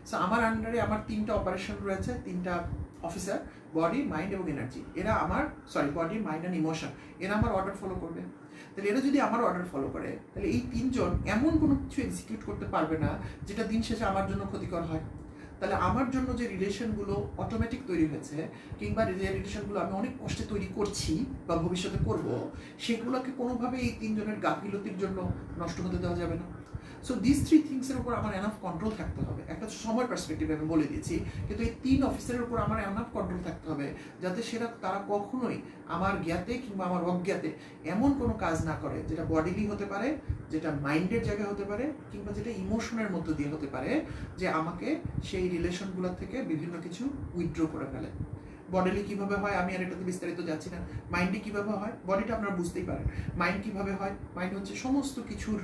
সো আমার আন্ডারে আমার 3টা অপারেশন রয়েছে, 3টা অফিসার, বডি, মাইন্ড এবং এনার্জি। এরা আমার বডি, মাইন্ড অ্যান্ড ইমোশন, এরা আমার অর্ডার ফলো করবে। তাহলে এরা যদি আমার অর্ডার ফলো করে, তাহলে এই 3জন এমন কোনো কিছু এক্সিকিউট করতে পারবে না যেটা দিন শেষে আমার জন্য ক্ষতিকর হয়। তাহলে আমার জন্য যে রিলেশনগুলো অটোমেটিক তৈরি হয়েছে, কিংবা যে রিলেশনগুলো আমি অনেক কষ্টে তৈরি করছি বা ভবিষ্যতে করব, সেগুলোকে কোনোভাবে এই 3জনের গাফিলতির জন্য নষ্ট হতে দেওয়া যাবে না। সো দিস 3 থিংসের উপর আমার এনাফ কন্ট্রোল থাকতে হবে। একটা সময় পার্সপেক্টিভ আমি বলে দিয়েছি, কিন্তু এই 3 অফিসারের উপর আমার এনাফ কন্ট্রোল থাকতে হবে যাতে তারা কখনোই আমার জ্ঞাতে কিংবা আমার অজ্ঞাতে এমন কোনো কাজ না করে যেটা বডিলি হতে পারে, যেটা মাইন্ডের জায়গায় হতে পারে, কিংবা যেটা ইমোশনের মধ্য দিয়ে হতে পারে, যে আমাকে সেই রিলেশনগুলো থেকে বিভিন্ন কিছু উইথড্র করে ফেলে। বডিলি কিভাবে হয় আমি আর এটাতে বিস্তারিত যাচ্ছি না। মাইন্ডে কিভাবে হয়, বডিটা আপনারা বুঝতেই পারেন। মাইন্ড কিভাবে হয়, মাইন্ড হচ্ছে সমস্ত কিছুর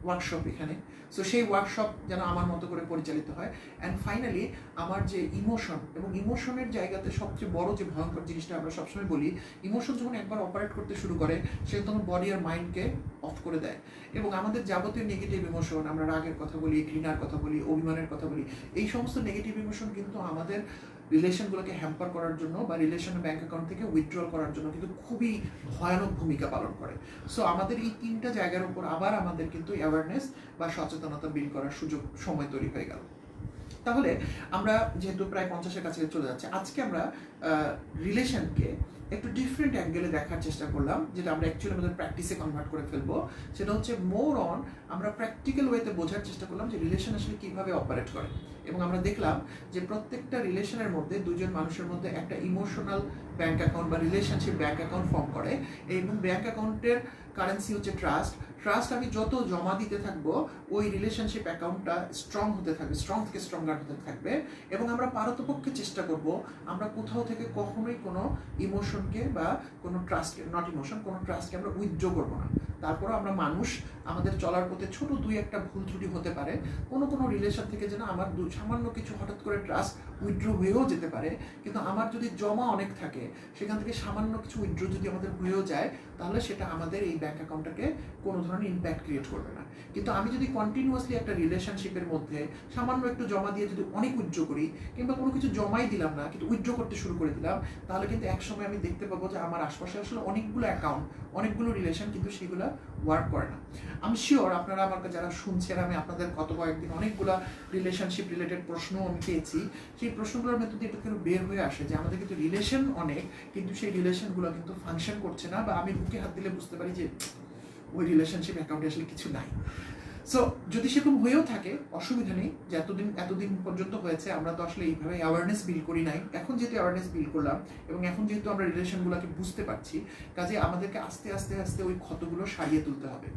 ওয়ার্কশপ এখানে। সো সেই ওয়ার্কশপ যেন আমার মতো করে পরিচালিত হয়। অ্যান্ড ফাইনালি আমার যে ইমোশন, এবং ইমোশনের জায়গাতে সবচেয়ে বড় যে ভয়ঙ্কর জিনিসটা আমরা সবসময় বলি, ইমোশন যখন একবার অপারেট করতে শুরু করে, সে তখন বডি আর মাইন্ডকে অফ করে দেয়। এবং আমাদের যাবতীয় নেগেটিভ ইমোশন, আমরা রাগের কথা বলি, ঘৃণার কথা বলি, অভিমানের কথা বলি, এই সমস্ত নেগেটিভ ইমোশন কিন্তু আমাদের রিলেশনগুলোকে হ্যাম্পার করার জন্য বা রিলেশনের ব্যাংক অ্যাকাউন্ট থেকে উইথড্রল করার জন্য কিন্তু খুবই ভয়ানক ভূমিকা পালন করে। সো আমাদের এই 3টা জায়গার উপর আবার আমাদের কিন্তু অ্যাওয়ারনেস বা সচেতনতা বিল্ড করার সময় তৈরি হয়ে গেল। তাহলে আমরা যেহেতু প্রায় 50-এর কাছে চলে যাচ্ছে, আজকে আমরা রিলেশনকে একটু ডিফারেন্ট অ্যাঙ্গেলে দেখার চেষ্টা করলাম, যেটা আমরা অ্যাকচুয়ালি আমাদের প্র্যাকটিসে কনভার্ট করে ফেলবো। সেটা হচ্ছে মোর অন আমরা প্র্যাকটিক্যাল ওয়েতে বোঝার চেষ্টা করলাম যে রিলেশন আসলে কীভাবে অপারেট করে। এবং আমরা দেখলাম যে প্রত্যেকটা রিলেশনের মধ্যে 2জন মানুষের মধ্যে একটা ইমোশনাল ব্যাংক অ্যাকাউন্ট বা রিলেশনশিপ ব্যাংক অ্যাকাউন্ট ফর্ম করে, এবং ব্যাংক অ্যাকাউন্টের কারেন্সি হচ্ছে ট্রাস্ট। ট্রাস্ট আমি যত জমা দিতে থাকবো ওই রিলেশনশিপ অ্যাকাউন্টটা স্ট্রং হতে থাকবে, স্ট্রং থেকে স্ট্রঙ্গার হতে থাকবে, এবং আমরা পারতপক্ষে চেষ্টা করব আমরা কোথাও থেকে কখনোই কোনো ইমোশনকে বা কোনো ট্রাস্টকে, নট ইমোশন, কোনো ট্রাস্টকে আমরা উইথড্র করবো না। তারপরও আমরা মানুষ, আমাদের চলার পথে ছোট দুই একটা ভুল ত্রুটি হতে পারে, কোনো রিলেশন থেকে যেন আমার সামান্য কিছু হঠাৎ করে ট্রাস্ট উইথড্র হয়েও যেতে পারে, কিন্তু আমার যদি জমা অনেক থাকে সেখান থেকে সামান্য কিছু উইথড্র যদি আমাদের হয়েও যায় তাহলে সেটা আমাদের এই ব্যাংক অ্যাকাউন্টটাকে কোনো ধরনের ইম্প্যাক্ট ক্রিয়েট করবে না। কিন্তু আমি যদি কন্টিনিউয়াসলি একটা রিলেশনশিপের মধ্যে সামান্য একটু জমা দিয়ে যদি অনেক উইথড্র করি, কিংবা কোনো কিছু জমাই দিলাম না কিন্তু উইথড্র করতে শুরু করে দিলাম, তাহলে কিন্তু একসময় আমি দেখতে পাবো যে আমার আশপাশে আসলে অনেকগুলো অ্যাকাউন্ট, অনেকগুলো রিলেশন কিন্তু সেগুলো ওয়ার্ক করে না। আমি শিওর আপনারা আমাকে যারা শুনছেন, আমি আপনাদের গত কয়েকদিন অনেকগুলো রিলেশনশিপ রিলেটেড প্রশ্ন আমি পেয়েছি, সেই প্রশ্নগুলোর মধ্যে এটা কিন্তু বের হয়ে আসে যে আমাদের কিন্তু রিলেশন অনেক, কিন্তু সেই রিলেশনগুলো কিন্তু ফাংশন করছে না, বা আমি বুকে হাত দিলে বুঝতে পারি যে ওই রিলেশনশিপ অ্যাকাউন্টে আসলে কিছু নাই। সো যদি সেরকম হয়েও থাকে অসুবিধা নেই, যে এতদিন পর্যন্ত হয়েছে আমরা তো আসলে এইভাবে অ্যাওয়ারনেস বিল্ড করি নাই, এখন যেহেতু অ্যাওয়ারনেস বিল্ড করলাম এবং এখন যেহেতু আমরা রিলেশনগুলোকে বুঝতে পারছি, কাজে আমাদেরকে আস্তে আস্তে আস্তে ওই ক্ষতগুলো সারিয়ে তুলতে হবে।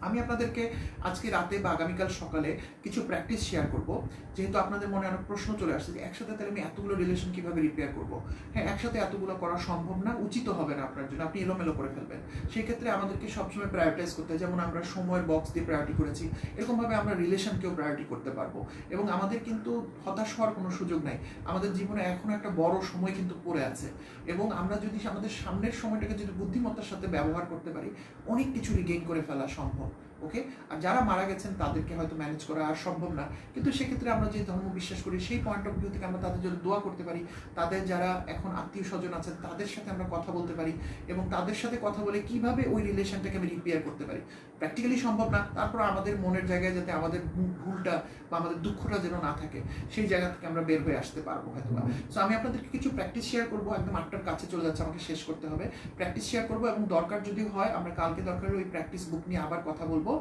আমি আপনাদেরকে আজকে রাতে বা আগামীকাল সকালে কিছু প্র্যাকটিস শেয়ার করব, যেহেতু আপনাদের মনে অনেক প্রশ্ন চলে আসছে যে একসাথে তাহলে আমি এতগুলো রিলেশন কিভাবে রিপেয়ার করব। হ্যাঁ, একসাথে এতগুলো করা সম্ভব না, উচিত হবে না আপনার জন্য, আপনি এলোমেলো করে ফেলবেন। সেই ক্ষেত্রে আমাদেরকে সবসময় প্রায়োরিটাইজ করতে হয়, যেমন আমরা সময়ের বক্স দিয়ে প্রায়োরিটি করেছি, এরকমভাবে আমরা রিলেশনকেও প্রায়োরিটি করতে পারবো। এবং আমাদের কিন্তু হতাশ হওয়ার কোনো সুযোগ নাই, আমাদের জীবনে এখনো একটা বড় সময় কিন্তু পড়ে আছে, এবং আমরা যদি আমাদের সামনের সময়টাকে যদি বুদ্ধিমত্তার সাথে ব্যবহার করতে পারি, অনেক কিছু রিগেইন করে ফেলা সম্ভব। ওকে, আর যারা মারা গেছেন তাদেরকে হয়তো ম্যানেজ করা আর সম্ভব না, কিন্তু সেক্ষেত্রে আমরা যে ধর্ম বিশ্বাস করি সেই পয়েন্ট অফ ভিউ থেকে আমরা তাদের জন্য দোয়া করতে পারি, তাদের যারা এখন আত্মীয় স্বজন আছেন তাদের সাথে আমরা কথা বলতে পারি, এবং তাদের সাথে কথা বলে কিভাবে ওই রিলেশনটাকে আমি রিপেয়ার করতে পারি। প্র্যাকটিক্যালি সম্ভব না, তারপর আমাদের মনের জায়গায় যাতে আমাদের ভুলটা বা আমাদের দুঃখটা যেন না থাকে, সেই জায়গা থেকে আমরা বের হয়ে আসতে পারবো হয়তো। সো আমি আপনাদেরকে কিছু প্র্যাকটিস শেয়ার করবো, একদম 8টার কাছে চলে যাচ্ছে, আমাকে শেষ করতে হবে। প্র্যাকটিস শেয়ার করবো এবং দরকার যদি হয় আমরা কালকে দরকার ওই প্র্যাকটিস বুক নিয়ে আবার কথা বলবো।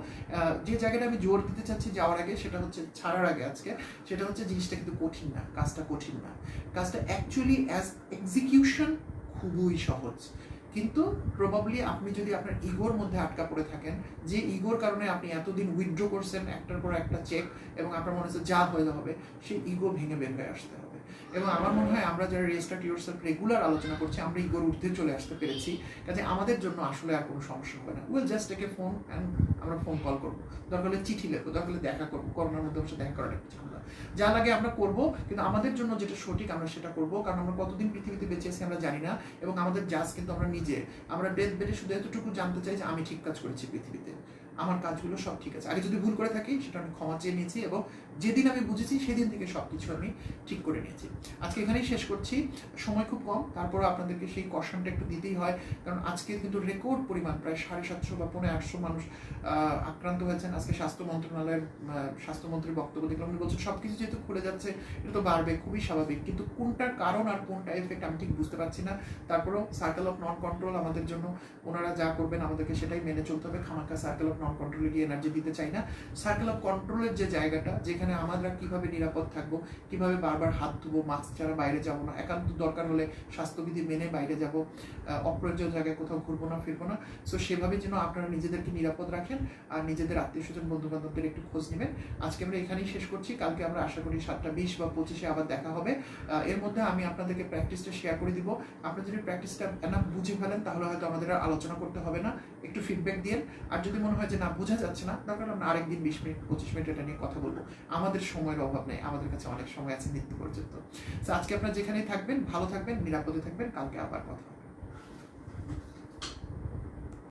যে জায়গাটা আমি জোর দিতে চাচ্ছি যাওয়ার আগে, সেটা হচ্ছে ছাড়ার আগে আজকে, সেটা হচ্ছে জিনিসটা কিন্তু কঠিন না, কাজটা কঠিন না, কাজটা অ্যাকচুয়ালি অ্যাজ এক্সিকিউশন খুবই সহজ। কিন্তু প্রবাবলি আপনি যদি আপনার ইগোর মধ্যে আটকা পড়ে থাকেন, যে ইগোর কারণে আপনি এতদিন উইথড্র করছেন একটার পর একটা চেক, এবং আপনার মনে হচ্ছে যা হয়ে হবে, সেই ইগো ভেঙে বের হয়ে আসতে হবে। এবং আমার মনে হয় আমরা যারা রিস্টার্ট ইয়োরসেলফ রেগুলার আলোচনা করছি, আমরা ইগোর ঊর্ধ্বে চলে আসতে পেরেছি, কাজে আমাদের জন্য আসলে আর কোনো সমস্যা হবে না। Will just take a phone and আমরা ফোন কল করবো, দরকার হলে চিঠি লিখবো, দরকার হলে দেখা করবো, করোনার মধ্যে বসে দেখা করার কিছু আমরা যা লাগে আমরা করবো, কিন্তু আমাদের জন্য যেটা সঠিক আমরা সেটা করবো, কারণ আমরা কতদিন পৃথিবীতে বেঁচে আছি আমরা জানি না, এবং আমাদের জাজ কিন্তু আমরা নিজে, আমরা ডেথ বেডে শুধু এতটুকু জানতে চাই যে আমি ঠিক কাজ করেছি পৃথিবীতে, আমার কাজগুলো সব ঠিক আছে। আগে যদি ভুল করে থাকি সেটা আমি ক্ষমা চেয়ে নিয়েছি, এবং যেদিন আমি বুঝেছি সেদিন থেকে সব কিছু আমি ঠিক করে নিয়েছি। আজকে এখানেই শেষ করছি, সময় খুব কম, তারপরও আপনাদেরকে সেই কশনটা একটু দিতেই হয়, কারণ আজকে কিন্তু রেকর্ড পরিমাণ প্রায় 750 বা 850 মানুষ আক্রান্ত হয়েছেন। আজকে স্বাস্থ্য মন্ত্রণালয়ের স্বাস্থ্যমন্ত্রীর বক্তব্য দেখলাম, উনি বলছেন সব কিছু যেহেতু খুলে যাচ্ছে এটা তো বাড়বে, খুবই স্বাভাবিক, কিন্তু কোনটার কারণ আর কোনটা এফেক্ট আমি ঠিক বুঝতে পারছি না। তারপরেও সার্কেল অফ নন কন্ট্রোল আমাদের জন্য, ওনারা যা করবেন আমাদেরকে সেটাই মেনে চলতে হবে, খামাখা সার্কেল অফ নন কন্ট্রোলে গিয়ে এনার্জি দিতে চাই না। সার্কেল অফ কন্ট্রোলের যে জায়গাটা, যেখানে আমরা কিভাবে নিরাপদ থাকবো, কিভাবে বারবার হাত ধুবো, মাস্ক ছাড়া বাইরে যাবো না, একান্ত দরকার হলে স্বাস্থ্যবিধি মেনে বাইরে যাব, অপ্রয়োজন জায়গায় কোথাও ঘুরবো না, ফিরবো না। সো সেভাবে যেন আপনারা নিজেদেরকে নিরাপদ রাখেন, আর নিজেদের আত্মীয় স্বজন বন্ধু বান্ধবদের একটু খোঁজ নেবেন। আজকে আমরা এখানেই শেষ করছি, কালকে আমরা আশা করি 7:20 বা 25-এ আবার দেখা হবে। এর মধ্যে আমি আপনাদেরকে প্র্যাকটিসটা শেয়ার করে দিব, আপনারা যদি প্র্যাকটিসটা এনাফ বুঝে ফেলেন তাহলে হয়তো আমাদের আর আলোচনা করতে হবে না, একটু ফিডব্যাক দিন। আর যদি মনে হয় যে না বোঝা যাচ্ছে না, দরকার আমরা আরেকদিন 20 মিনিট 25 মিনিট এটা নিয়ে কথা বলবো, আমাদের সময়ের অভাব নেই, আমাদের কাছে অনেক সময় আছে মৃত্যু পর্যন্ত। আজকে আপনারা যেখানেই থাকবেন ভালো থাকবেন, নিরাপদে থাকবেন, কালকে আবার কথা হবে।